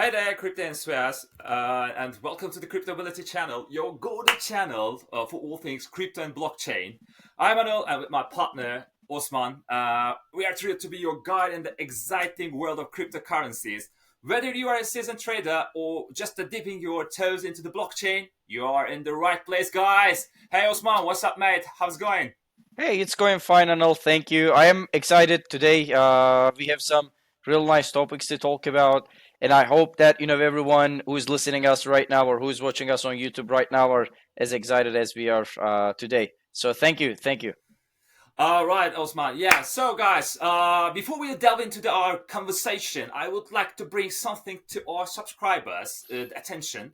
Hi there, Crypto enthusiasts, and welcome to the Cryptability channel, your go-to channel for all things crypto and blockchain. I'm Anil, and with my partner Osman, we are thrilled to be your guide in the exciting world of cryptocurrencies. Whether you are a seasoned trader or just dipping your toes into the blockchain, you are in the right place, guys. Hey Osman, what's up, mate? How's it going? Hey, it's going fine, Anil. Thank you. I am excited today. We have some real nice topics to talk about, and I hope that everyone who is listening us right now or who is watching us on YouTube right now are as excited as we are today. So thank you. All right, Osman. Yeah. So, guys, before we delve into our conversation, I would like to bring something to our subscribers' attention.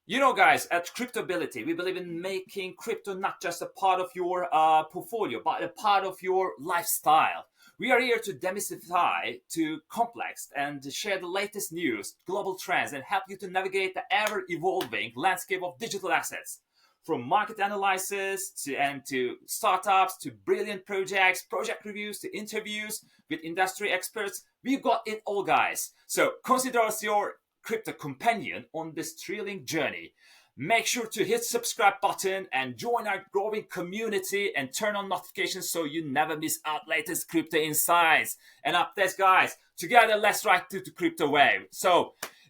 Guys, at Cryptability, we believe in making crypto not just a part of your portfolio, but a part of your lifestyle. We are here to demystify to complex and share the latest news, global trends, and help you to navigate the ever-evolving landscape of digital assets. From market analysis to startups to brilliant projects, project reviews to interviews with industry experts, we've got it all, guys. So consider us your crypto companion on this thrilling journey. Make sure to hit subscribe button and join our growing community and turn on notifications so you never miss out latest crypto insights and updates, guys. Together, let's ride to the crypto wave.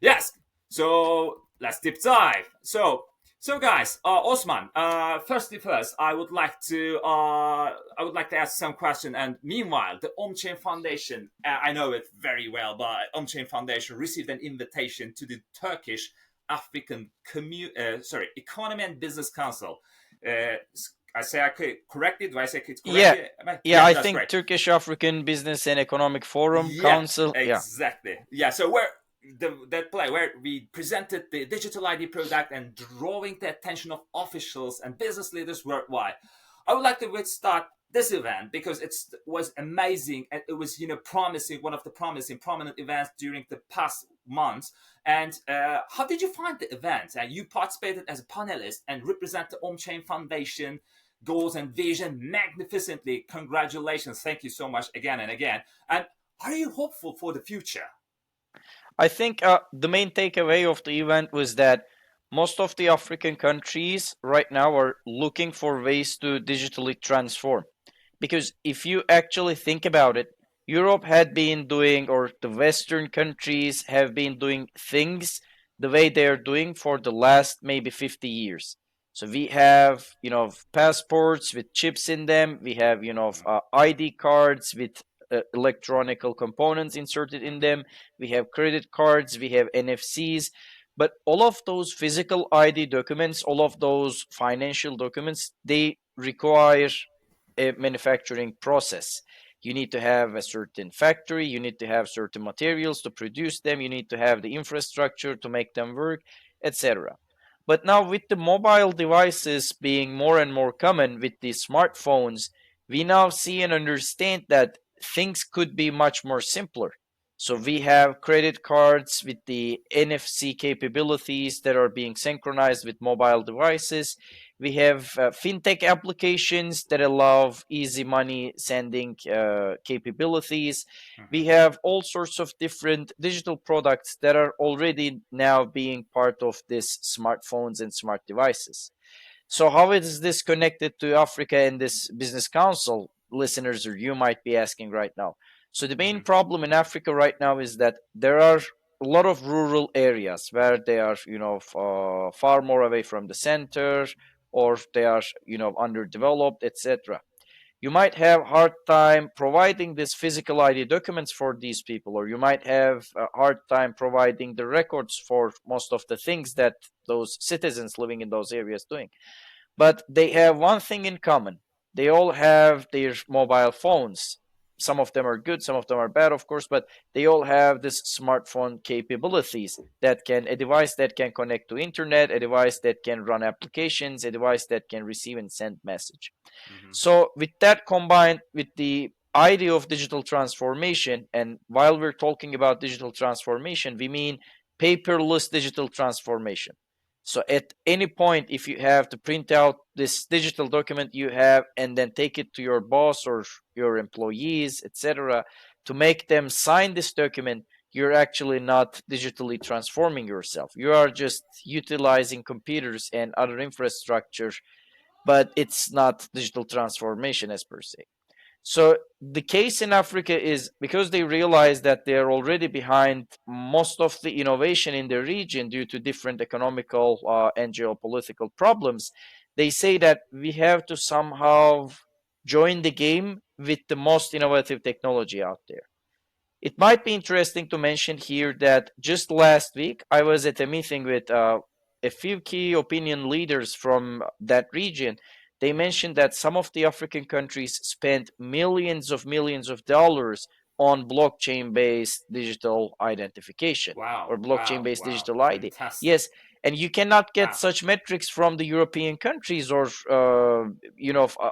Yes, so let's deep dive. Guys, Osman. First, I would like to ask some question. And meanwhile, the OnChain Foundation, I know it very well, but OnChain Foundation received an invitation to the Turkish African Economy and Business Council. Uh, I say I correctly. Do I say it Yeah, correctly? yeah. Yeah, I that's think great. Turkish African Business and Economic Forum Yeah, Council. Yeah. exactly. Yeah, so where that play where we presented the digital ID product and drawing the attention of officials and business leaders worldwide. I would like to start this event because it was amazing and it was promising, one of the promising prominent events during the past months. And how did you find the event? You participated as a panelist and represent the OnChain Foundation goals and vision magnificently. Congratulations. Thank you so much again and again. And are you hopeful for the future? I think the main takeaway of the event was that most of the African countries right now are looking for ways to digitally transform. Because if you actually think about it, Europe had been doing, or the Western countries have been doing things the way they're doing for the last maybe 50 years. So we have, passports with chips in them. We have, ID cards with electronical components inserted in them. We have credit cards. We have NFCs. But all of those physical ID documents, all of those financial documents, they require a manufacturing process. You need to have a certain factory, you need to have certain materials to produce them, you need to have the infrastructure to make them work, etc. But now, with the mobile devices being more and more common with the smartphones, we now see and understand that things could be much more simpler. So we have credit cards with the NFC capabilities that are being synchronized with mobile devices. We have fintech applications that allow easy money sending capabilities. We Mhm. have all sorts of different digital products that are already now being part of these smartphones and smart devices. So, how is this connected to Africa and this business council, listeners, or you might be asking right now? So, the main Mhm. problem in Africa right now is that there are a lot of rural areas where they are, far more away from the center, or they are, underdeveloped, etc. You might have hard time providing this physical ID documents for these people, or you might have a hard time providing the records for most of the things that those citizens living in those areas doing. But they have one thing in common. They all have their mobile phones. Some of them are good, some of them are bad, of course, but they all have this smartphone capabilities that can a device that can connect to internet, a device that can run applications, a device that can receive and send message. Mhm. So with that combined with the idea of digital transformation, and while we're talking about digital transformation, we mean paperless digital transformation. So at any point, if you have to print out this digital document you have and then take it to your boss or your employees, etc., to make them sign this document, you're actually not digitally transforming yourself. You are just utilizing computers and other infrastructure, but it's not digital transformation as per se. So the case in Africa is because they realize that they're already behind most of the innovation in the region due to different economical and geopolitical problems. They say that we have to somehow join the game with the most innovative technology out there. It might be interesting to mention here that just last week I was at a meeting with a few key opinion leaders from that region. They Mhm. mentioned that some of the African countries spent millions of dollars on blockchain based digital identification Wow, or blockchain wow, based wow. digital ID. Fantastic. Yes, and you cannot get Wow. such metrics from the European countries or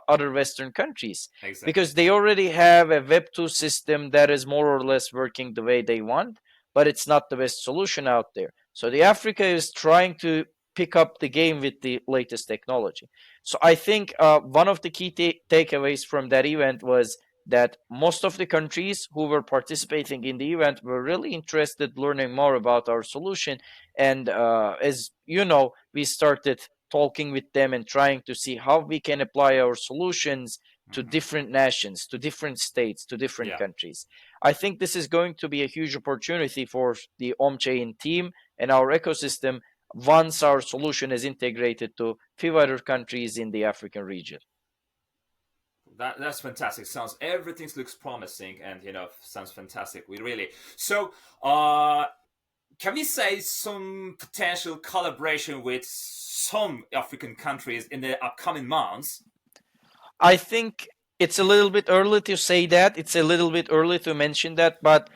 other Western countries Exactly. because they already have a Web2 system that is more or less working the way they want, but it's not the best solution out there. So the Africa is trying to pick up the game with the latest technology. So I think one of the key takeaways from that event was that most of the countries who were participating in the event were really interested learning more about our solution. And as you know, we started talking with them and trying to see how we can apply our solutions to Hmm. different nations, to different states, to different Yeah. countries. I think this is going to be a huge opportunity for the OmChain team and our ecosystem once our solution is integrated to few other countries in the African region. That's fantastic. Sounds everything looks promising, and sounds fantastic. We really so. Can we say some potential collaboration with some African countries in the upcoming months? I think it's a little bit early to say that. It's a little bit early to mention that, but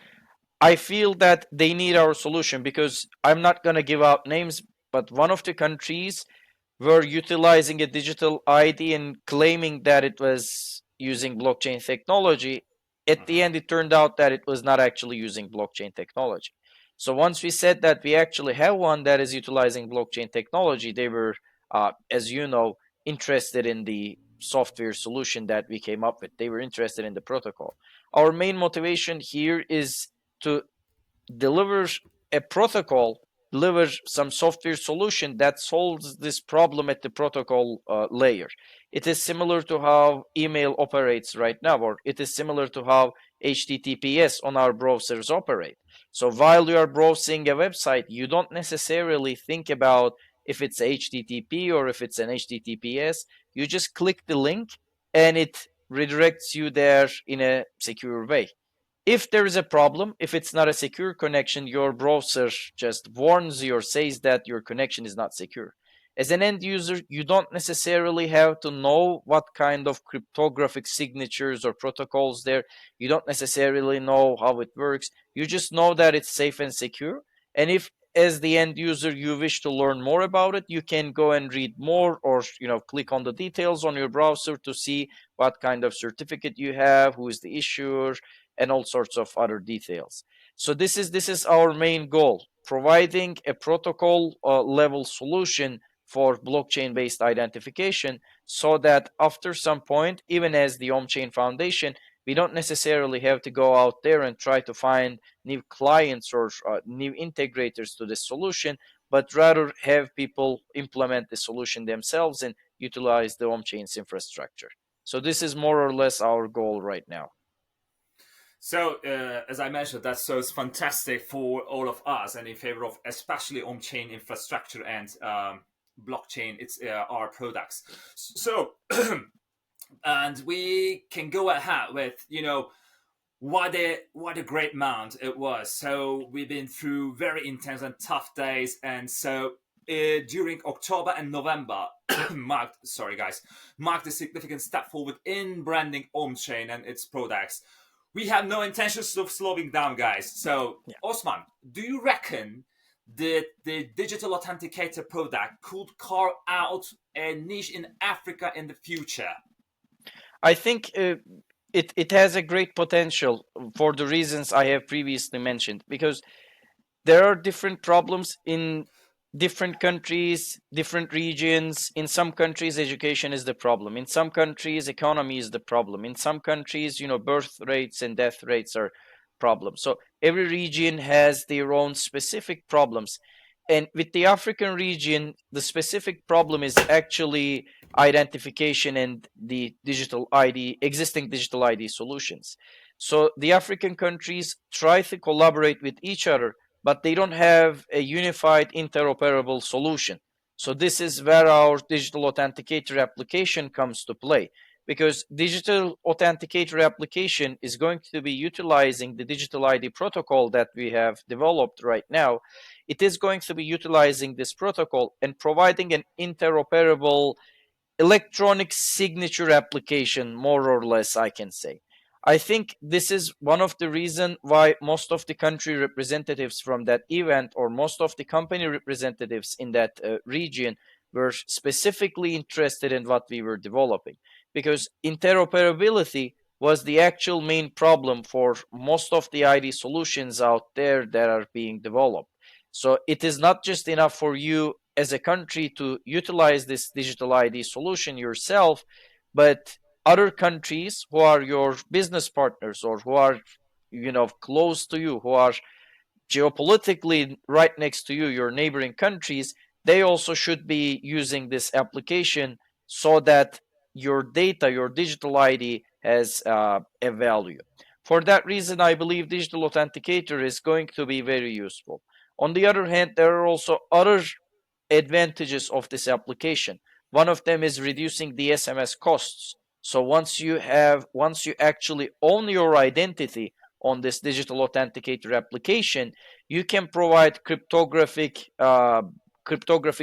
I feel that they need our solution because I'm not going to give out names, but one of the countries were utilizing a digital ID and claiming that it was using blockchain technology. At the Hmm. end, it turned out that it was not actually using blockchain technology. So once we said that we actually have one that is utilizing blockchain technology, they were, as you know, interested in the software solution that we came up with. They were interested in the protocol. Our main motivation here is to deliver a protocol, deliver some software solution that solves this problem at the protocol layer. It is similar to how email operates right now, or it is similar to how HTTPS on our browsers operate. So while you are browsing a website, you don't necessarily think about if it's HTTP or if it's an HTTPS. You just click the link and it redirects you there in a secure way. If there is a problem, if it's not a secure connection, your browser just warns you or says that your connection is not secure. As an end user, you don't necessarily have to know what kind of cryptographic signatures or protocols there. You don't necessarily know how it works. You just know that it's safe and secure. And if as the end user you wish to learn more about it, you can go and read more or click on the details on your browser to see what kind of certificate you have, who is the issuer, and all sorts of other details. So this is our main goal, providing a protocol level solution for blockchain based identification so that after some point, even as the OmChain Foundation, we don't necessarily have to go out there and try to find new clients or new integrators to this solution, but rather have people implement the solution themselves and utilize the OmChain's infrastructure. So this is more or less our goal right now. So, as I mentioned, that sounds fantastic for all of us, and in favor of especially on-chain infrastructure and blockchain. It's our products. So, and we can go ahead with what a great month it was. So we've been through very intense and tough days, and so during October and November marked a significant step forward in branding on-chain and its products. We have no intentions of slowing down, guys. So Osman, do you reckon that the digital authenticator product could carve out a niche in Africa in the future? I think it has a great potential for the reasons I have previously mentioned because there are different problems in different countries, different regions. In some countries, education is the problem. In some countries, economy is the problem. In some countries, birth rates and death rates are problem. So every region has their own specific problems. And with the African region, the specific problem is actually identification and the digital ID, existing digital ID solutions. So the African countries try to collaborate with each other, but they don't have a unified interoperable solution. So this is where our digital authenticator application comes to play, because digital authenticator application is going to be utilizing the digital ID protocol that we have developed right now. It is going to be utilizing this protocol and providing an interoperable electronic signature application, more or less, I can say. I think this is one of the reason why most of the country representatives from that event, or most of the company representatives in that region, were specifically interested in what we were developing, because interoperability was the actual main problem for most of the ID solutions out there that are being developed. So it is not just enough for you as a country to utilize this digital ID solution yourself, but other countries who are your business partners, or who are, close to you, who are geopolitically right next to you, your neighboring countries, they also should be using this application, so that your data, your digital ID, has a value. For that reason, I believe digital authenticator is going to be very useful. On the other hand, there are also other advantages of this application. One of them is reducing the SMS costs. So once you actually own your identity on this digital authenticator application, you can provide cryptographic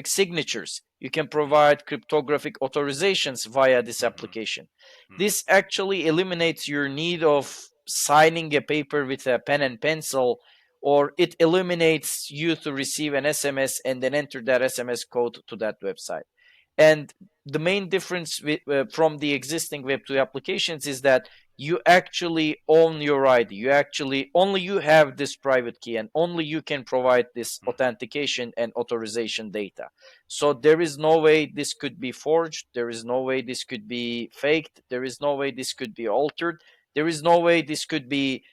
signatures. You can provide cryptographic authorizations via this Mhm. application. Mhm. This actually eliminates your need of signing a paper with a pen and pencil, or it eliminates you to receive an SMS and then enter that SMS code to that website. And the main difference from the existing Web2 applications is that you actually own your ID. You actually, only you have this private key, and only you can provide this Mhm. authentication and authorization data. So there is no way this could be forged. There is no way this could be faked. There is no way this could be altered. There is no way this could be,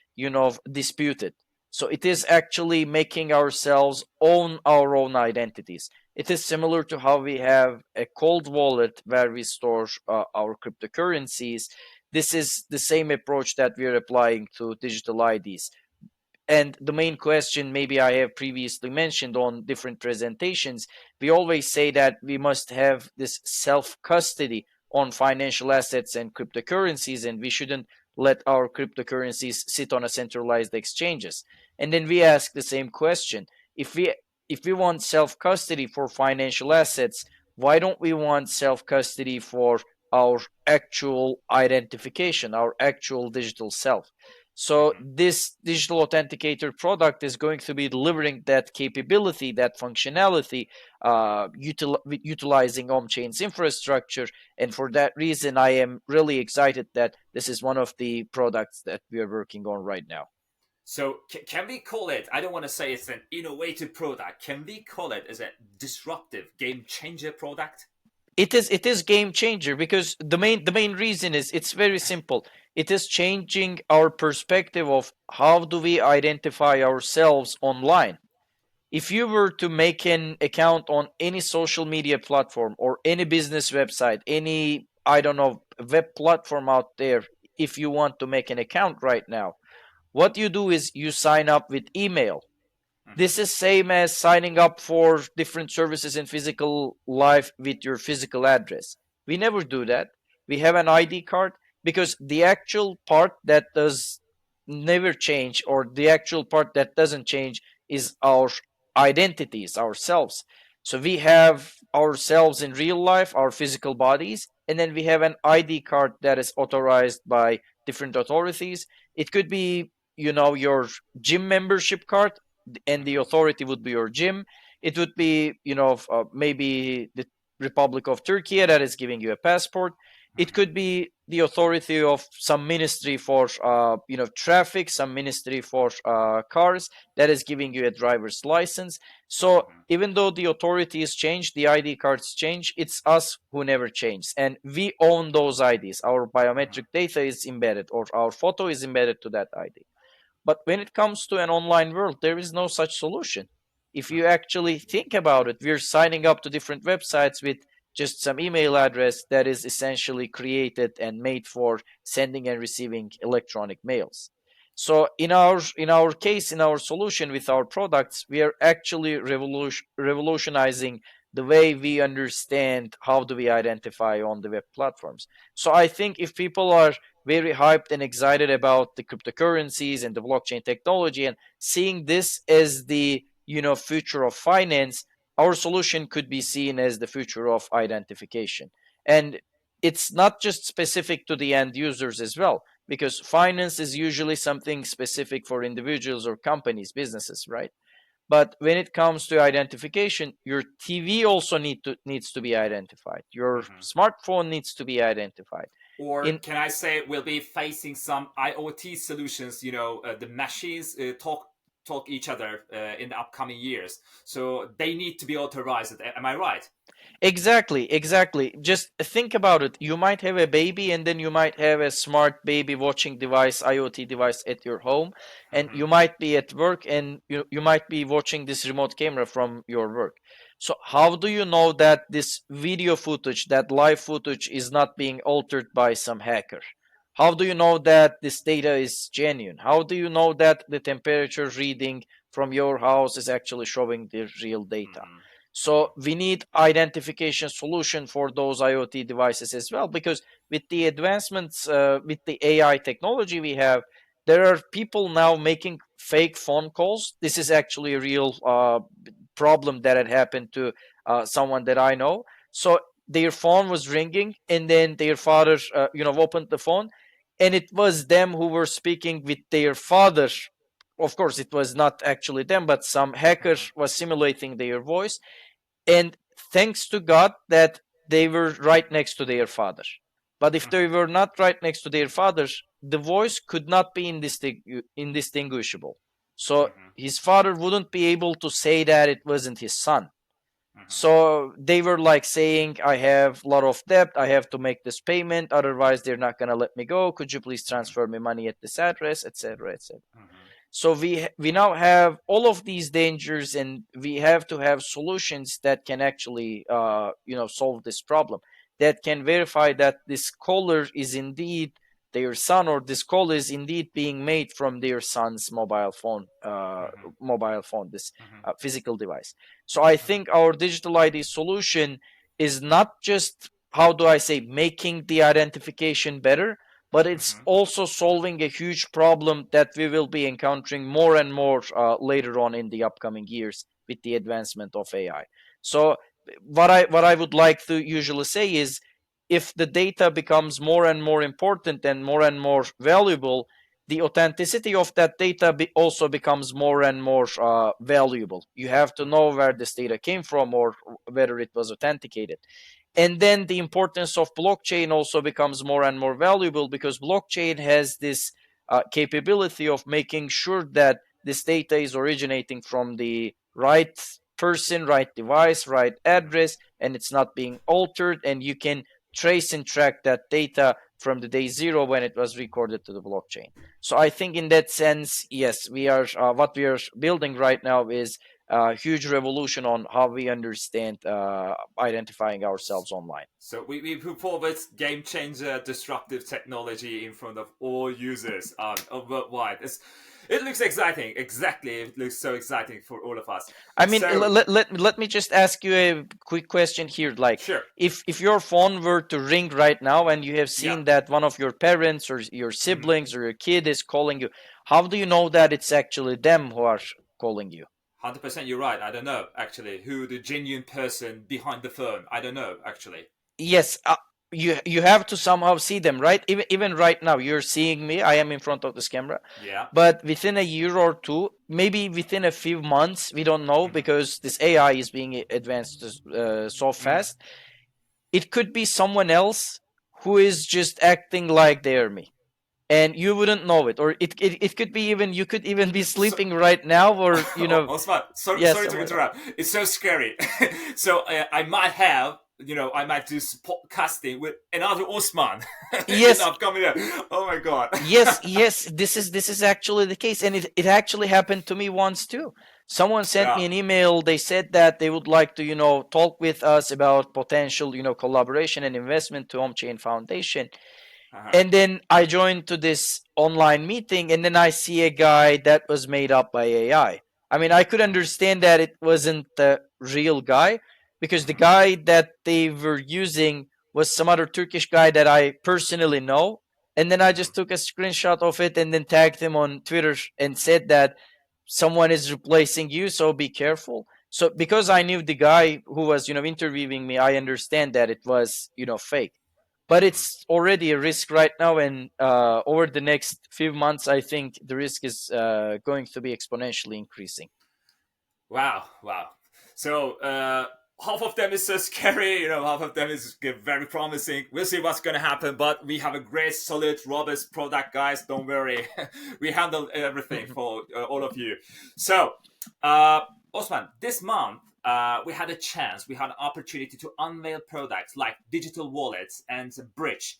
disputed. So it is actually making ourselves own our own identities. It is similar to how we have a cold wallet where we store our cryptocurrencies. This is the same approach that we are applying to digital IDs. And the main question, maybe I have previously mentioned on different presentations, we always say that we must have this self custody on financial assets and cryptocurrencies, and we shouldn't let our cryptocurrencies sit on a centralized exchanges. And then we ask the same question: if we want self custody for financial assets, why don't we want self custody for our actual identification, our actual digital self? So Mhm. this digital authenticator product is going to be delivering that capability, that functionality, utilizing OMChain's infrastructure. And for that reason, I am really excited that this is one of the products that we are working on right now. So can we call it? I don't want to say it's an innovative product. Can we call it as a disruptive, game changer product? It is game changer, because the main reason is it's very simple. It is changing our perspective of how do we identify ourselves online. If you were to make an account on any social media platform or any business website, any, I don't know, web platform out there, if you want to make an account right now, what you do is you sign up with email. Mhm. This is same as signing up for different services in physical life with your physical address. We never do that. We have an ID card, because the actual part that does never change, or the actual part that doesn't change, is our identities, ourselves. So we have ourselves in real life, our physical bodies, and then we have an ID card that is authorized by different authorities. It could be, your gym membership card, and the Mhm. authority would be your gym. It would be, maybe the Republic of Turkey that is giving you a passport. It Mhm. could be the authority of some ministry for, traffic, some ministry for cars that is giving you a driver's license. So Mhm. even though the authorities change, the ID cards change. It's us who never change, and we own those IDs. Our Mhm. biometric data is embedded, or our photo is embedded to that ID. But when it comes to an online world, there is no such solution. If you actually think about it, we're signing up to different websites with just some email address that is essentially created and made for sending and receiving electronic mails. So in our case, in our solution with our products, we are actually revolutionizing the way we understand how do we identify on the web platforms. So I think if people are very hyped and excited about the cryptocurrencies and the blockchain technology and seeing this as the future of finance, our solution could be seen as the future of identification. And it's not just specific to the end users as well, because finance is usually something specific for individuals or companies, businesses, right? But when it comes to identification, your TV also needs to be identified. Your Mhm. smartphone needs to be identified. Or In can I say we'll be facing some IoT solutions? The machines talk each other in the upcoming years, so they need to be authorized. Am I right? Exactly. Just think about it. You might have a baby, and then you might have a smart baby watching device, IoT device at your home, and Mm-hmm. you might be at work, and you might be watching this remote camera from your work. So how do you know that this video footage, that live footage, is not being altered by some hacker? How do you know that this data is genuine? How do you know that the temperature reading from your house is actually showing the real data? Mm-hmm. So we need identification solution for those IoT devices as well, because with the advancements, with the AI technology we have, there are people now making fake phone calls. This is actually a real problem that had happened to someone that I know. So their phone was ringing, and then their father, opened the phone, and it was them who were speaking with their father. Of course, it was not actually them, but some hacker Mm-hmm. was simulating their voice, and thanks to God that they were right next to their father. But if they Mm-hmm. were not right next to their father, the voice could not be indistinguishable. So Mm-hmm. his father wouldn't be able to say that it wasn't his son. Mm-hmm. So they were like saying, I have a lot of debt, I have to make this payment, otherwise they're not going to let me go. Could you please transfer me money at this address, etc., etc. Mm-hmm. So we now have all of these dangers, and we have to have solutions that can actually solve this problem. That can verify that this caller is indeed their son, or this call is indeed being made from their son's Mm-hmm. mobile phone, this Mm-hmm. physical device. So I Mm-hmm. think our digital ID solution is not just, how do I say, making the identification better, but it's Mm-hmm. also solving a huge problem that we will be encountering more and more later on in the upcoming years with the advancement of AI. So what I would like to usually say is, if the data becomes more and more important and more valuable, the authenticity of that data also becomes more and more valuable. You have to know where this data came from, or whether it was authenticated. And then the importance of blockchain also becomes more and more valuable, because blockchain has this capability of making sure that this data is originating from the right person, right device, right address, and it's not being altered, and you can trace and track that data from the day zero when it was recorded to the blockchain. So I think in that sense, yes, we are what we are building right now is a huge revolution on how we understand identifying ourselves online. So we put forward game changer disruptive technology in front of all users worldwide. It looks exciting. Exactly. It looks so exciting for all of us. I mean, So, let me just ask you a quick question here. Like, sure. if your phone were to ring right now, and you have Yeah. seen that one of your parents or your Mm-hmm. siblings or your kid is calling you, how do you know that it's actually them who are calling you? 100% you're right. I don't know, actually, who the genuine person behind the phone. I don't know, actually. Yes, you have to somehow see them, right? Even right now, you're seeing me. I am in front of this camera, Yeah. but within a year or two, maybe within a few months, we don't know, Mm-hmm. because this AI is being advanced so Mm-hmm. fast. It could be someone else who is just acting like they're me, and you wouldn't know it. Or it could be, even you could even be So, sleeping right now, or Osman, yeah, sorry to someone else. interrupt. It's so scary. So I might have I might do some podcasting with another Osman in the Yes, upcoming year. Oh my god. yes, this is actually the case, and it actually happened to me once too. Someone sent Yeah. me an email. They said that they would like to, talk with us about potential, collaboration and investment to Chain Foundation. Uh-huh. And then I joined to this online meeting, and then I see a guy that was made up by AI. I mean, I could understand that it wasn't the real guy, because the Mhm. guy that they were using was some other Turkish guy that I personally know. And then I Mhm. just took a screenshot of it and then tagged him on Twitter and said that someone is replacing you, so be careful. So because I knew the guy who was, interviewing me, I understand that it was, fake. But Mhm. it's already a risk right now, and over the next few months, I think the risk is going to be exponentially increasing. Wow, wow. So half of them is so scary, half of them is very promising. We'll see what's gonna happen, but we have a great, solid, robust product, guys. Don't worry, we handle everything for all of you. So, Osman, this month we had a chance, we had an opportunity to unveil products like digital wallets and Bridge.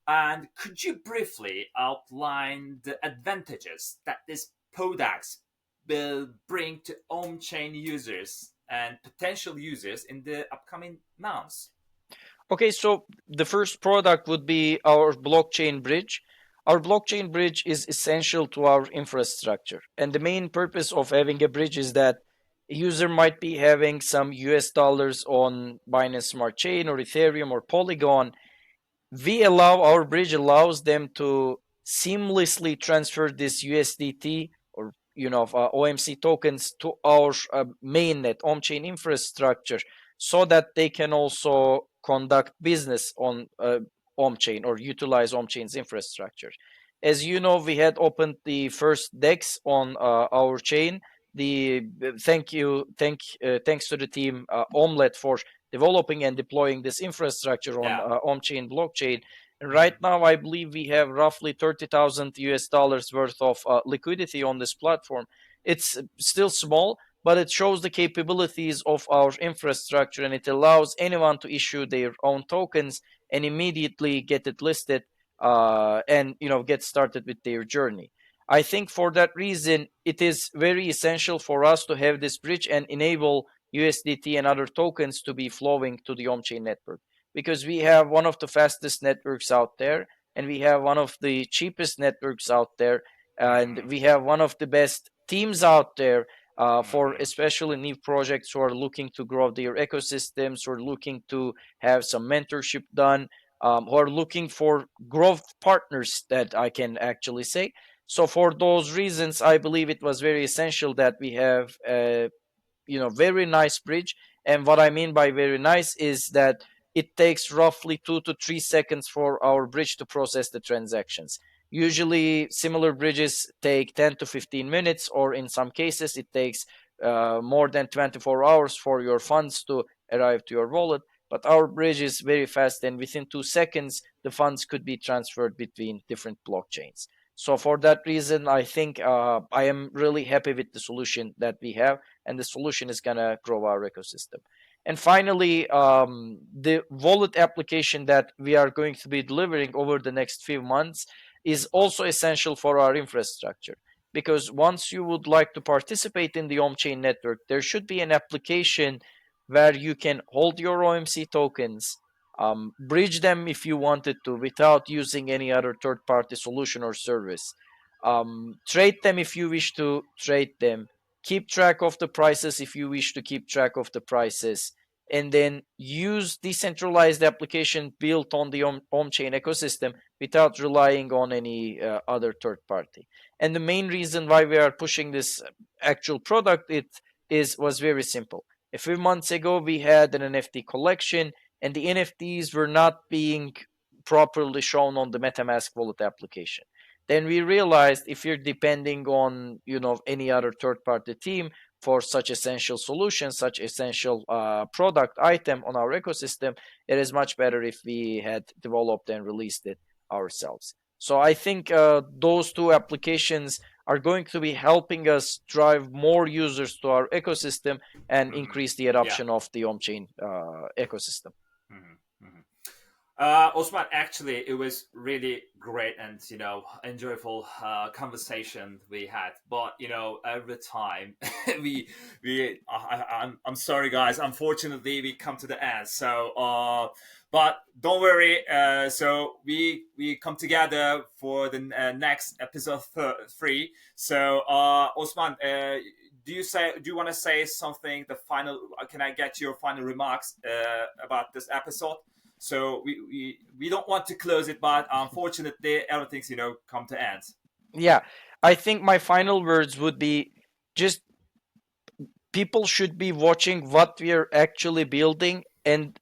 And could you briefly outline the advantages that these products will bring to on-chain users and potential users in the upcoming months? Okay, so the first product would be our blockchain bridge. Our blockchain bridge is essential to our infrastructure. And the main purpose of having a bridge is that a user might be having some US dollars on Binance Smart Chain or Ethereum or Polygon. Our bridge allows them to seamlessly transfer this USDT or OMC tokens to our mainnet on-chain infrastructure, so that they can also conduct business on on-chain or utilize on-chain's infrastructure. As you know, we had opened the first DEX on our chain. The thanks to the team Omelette for developing and deploying this infrastructure on Yeah. on-chain blockchain. And right Mhm. now, I believe we have roughly 30,000 US dollars worth of liquidity on this platform. It's still small, but it shows the capabilities of our infrastructure, and it allows anyone to issue their own tokens and immediately get it listed, and get started with their journey. I think for that reason, it is very essential for us to have this bridge and enable USDT and other tokens to be flowing to the on-chain network, because we have one of the fastest networks out there, and we have one of the cheapest networks out there, and Mhm. we have one of the best teams out there, for Mhm. especially new projects who are looking to grow their ecosystems, or looking to have some mentorship done, who are looking for growth partners, that I can actually say. So for those reasons, I believe it was very essential that we have a very nice bridge. And what I mean by very nice is that it takes roughly 2 to 3 seconds for our bridge to process the transactions. Usually similar bridges take 10 to 15 minutes, or in some cases it takes more than 24 hours for your funds to arrive to your wallet. But our bridge is very fast, and within 2 seconds the funds could be transferred between different blockchains. So for that reason, I think I am really happy with the solution that we have, and the solution is going to grow our ecosystem. And finally, the wallet application that we are going to be delivering over the next few months is also essential for our infrastructure. Because once you would like to participate in the on-chain network, there should be an application where you can hold your OMC tokens, bridge them if you wanted to without using any other third-party solution or service, trade them if you wish to trade them, keep track of the prices if you wish to keep track of the prices, and then use decentralized application built on the on-chain ecosystem without relying on any other third party. And the main reason why we are pushing this actual product, it is was very simple. A few months ago, we had an NFT collection, and the NFTs were not being properly shown on the MetaMask wallet application. Then we realized, if you're depending on any other third party team for such essential solutions, such essential product item on our ecosystem, it is much better if we had developed and released it ourselves. So I think those two applications are going to be helping us drive more users to our ecosystem and Mhm. increase the Yeah. adoption of the on-chain ecosystem. Osman, actually, it was really great and enjoyable conversation we had. But every time I'm sorry, guys. Unfortunately, we come to the end. So, but don't worry. So we come together for the next episode three. So, Osman, do you want to say something? The final? Can I get your final remarks about this episode? So we don't want to close it, but unfortunately, everything's come to end. Yeah, I think my final words would be just people should be watching what we are actually building, and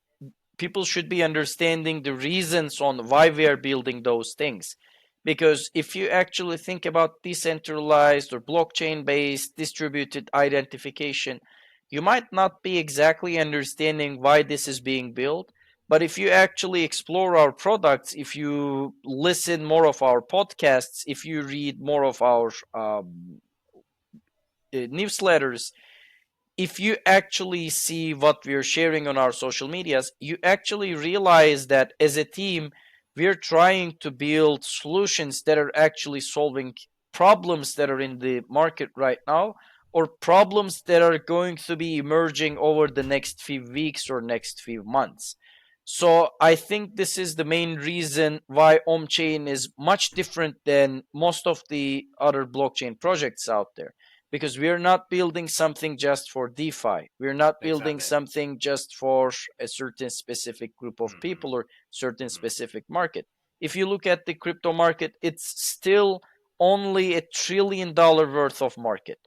people should be understanding the reasons on why we are building those things. Because if you actually think about decentralized or blockchain based distributed identification, you might not be exactly understanding why this is being built. But if you actually explore our products, if you listen more of our podcasts, if you read more of our newsletters, if you actually see what we're sharing on our social medias, you actually realize that as a team, we're trying to build solutions that are actually solving problems that are in the market right now, or problems that are going to be emerging over the next few weeks or next few months. So I think this is the main reason why OmChain is much different than most of the other blockchain projects out there, because we're not building something just for DeFi. We're not building Exactly. something just for a certain specific group of Mm-hmm. people or certain Mm-hmm. specific market. If you look at the crypto market, it's still only $1 trillion worth of market.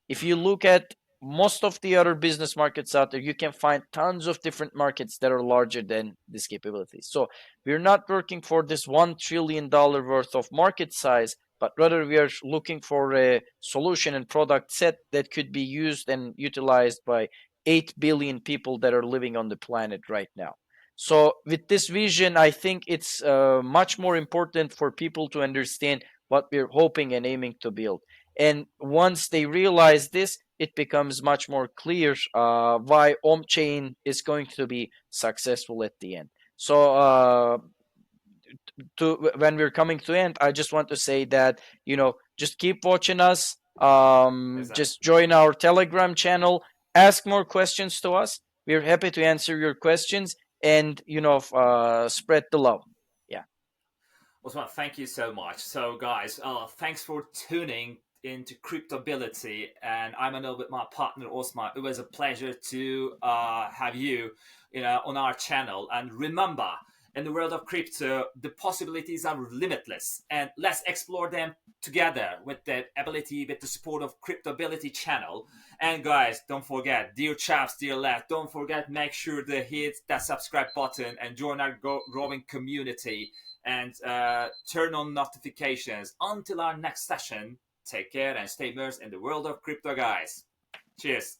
If you Mm-hmm. look at most of the other business markets out there, you can find tons of different markets that are larger than this capability. So we're not working for this $1 trillion worth of market size, but rather we are looking for a solution and product set that could be used and utilized by 8 billion people that are living on the planet right now. So with this vision, I think it's much more important for people to understand what we're hoping and aiming to build. And once they realize this, it becomes much more clear why OmChain is going to be successful at the end. So to when we're coming to end, I just want to say that just keep watching us. Exactly. Just join our Telegram channel. Ask more questions to us. We're happy to answer your questions and spread the love. Yeah. Osman, thank you so much. So, guys, thanks for tuning into Cryptability, and I'm Anil with my partner Osman. It was a pleasure to have you, on our channel. And remember, in the world of crypto, the possibilities are limitless, and let's explore them together with the ability, with the support of Cryptability channel. And guys, don't forget, dear chaps, dear lads, don't forget, make sure to hit that subscribe button and join our growing community and turn on notifications. Until our next session, take care and stay immersed in the world of crypto, guys. Cheers.